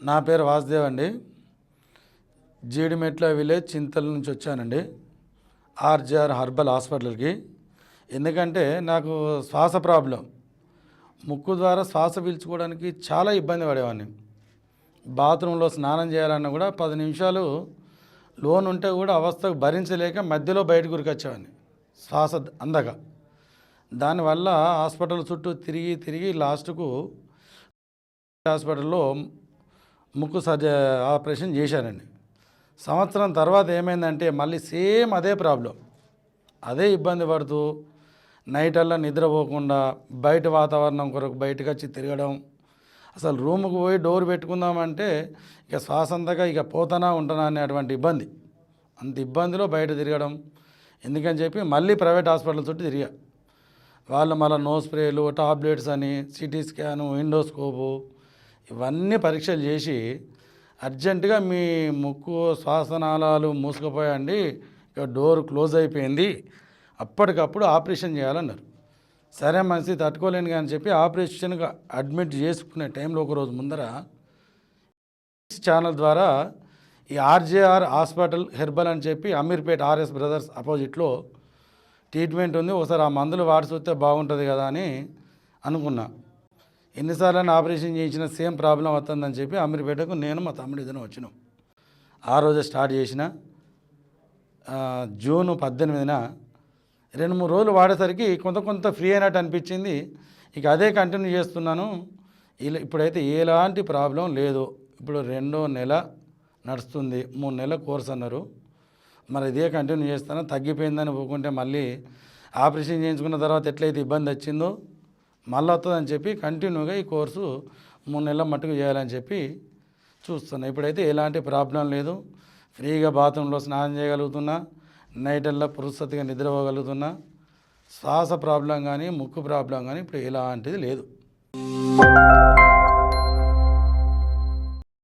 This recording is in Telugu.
నా పేరు వాసుదేవ్ అండి. జీడిమెట్ల విలేజ్ చింతల నుంచి వచ్చానండి ఆర్జీఆర్ హర్బల్ హాస్పిటల్కి. ఎందుకంటే నాకు శ్వాస ప్రాబ్లం, ముక్కు ద్వారా శ్వాస పీల్చుకోవడానికి చాలా ఇబ్బంది పడేవాడిని. బాత్రూంలో స్నానం చేయాలన్నా కూడా 10 నిమిషాలు లోన్ ఉంటే కూడా అవస్థకు భరించలేక మధ్యలో బయటకు ఉరికొచ్చేవాడిని శ్వాస అందక. దానివల్ల హాస్పిటల్ చుట్టూ తిరిగి తిరిగి లాస్ట్కు హాస్పిటల్లో ముక్కు ఆపరేషన్ చేశానండి. సంవత్సరం తర్వాత ఏమైందంటే మళ్ళీ సేమ్ అదే ప్రాబ్లం, అదే ఇబ్బంది పడుతూ నైటల్లా నిద్రపోకుండా బయట వాతావరణం కొరకు బయటకు వచ్చి తిరగడం. అసలు రూముకు పోయి డోర్ పెట్టుకుందామంటే ఇక శ్వాస అంతగా ఇక పోతానా ఉంటానా అనేటువంటి ఇబ్బంది. అంత ఇబ్బందిలో బయట తిరగడం. ఎందుకని చెప్పి మళ్ళీ ప్రైవేట్ హాస్పిటల్ చుట్టూ తిరిగా. వాళ్ళు మళ్ళీ నో స్ప్రేలు, టాబ్లెట్స్ అని, సిటీ స్కాను, ఎండోస్కోపు ఇవన్నీ పరీక్షలు చేసి అర్జెంటుగా మీ ముక్కు శ్వాసనాళాలు మూసుకుపోయండి, ఇక డోర్ క్లోజ్ అయిపోయింది, అప్పటికప్పుడు ఆపరేషన్ చేయాలన్నారు. సరే మనిషి తట్టుకోలేను కానీ చెప్పి ఆపరేషన్గా అడ్మిట్ చేసుకునే టైంలో ఒకరోజు ముందర ఛానల్ ద్వారా ఈ ఆర్జేఆర్ హాస్పిటల్ హెర్బల్ అని చెప్పి అమీర్పేట్ ఆర్ఎస్ బ్రదర్స్ అపోజిట్లో ట్రీట్మెంట్ ఉంది, ఒకసారి ఆ మందులు వాడి చూస్తే బాగుంటుంది కదా అని అనుకున్నా. ఎన్నిసార్లు ఆపరేషన్ చేయించిన సేమ్ ప్రాబ్లం వస్తుందని చెప్పి అమీర్పేటకు నేను మా తమ్ముడు ఇద్దరం వచ్చినాం. ఆ రోజే స్టార్ట్ చేసిన. జూన్ 18న 2-3 రోజులు వాడేసరికి కొంత ఫ్రీ అయినట్టు అనిపించింది. ఇక అదే కంటిన్యూ చేస్తున్నాను. ఇప్పుడైతే ఎలాంటి ప్రాబ్లం లేదు. ఇప్పుడు 2వ నెల నడుస్తుంది, 3 నెలల కోర్స్ అన్నారు. మరి ఇదే కంటిన్యూ చేస్తాను. తగ్గిపోయిందని పోకుంటే మళ్ళీ ఆపరేషన్ చేయించుకున్న తర్వాత ఎట్లయితే ఇబ్బంది వచ్చిందో మళ్ళీ వస్తుందని చెప్పి కంటిన్యూగా ఈ కోర్సు 3 నెలల మట్టుకు చేయాలని చెప్పి చూస్తున్నా. ఇప్పుడైతే ఎలాంటి ప్రాబ్లం లేదు. ఫ్రీగా బాత్రూంలో స్నానం చేయగలుగుతున్నా, నైటల్లా పురుసత్తుగా నిద్రపోగలుగుతున్నా. శ్వాస ప్రాబ్లం కానీ ముక్కు ప్రాబ్లం కానీ ఇప్పుడు ఎలాంటిది లేదు.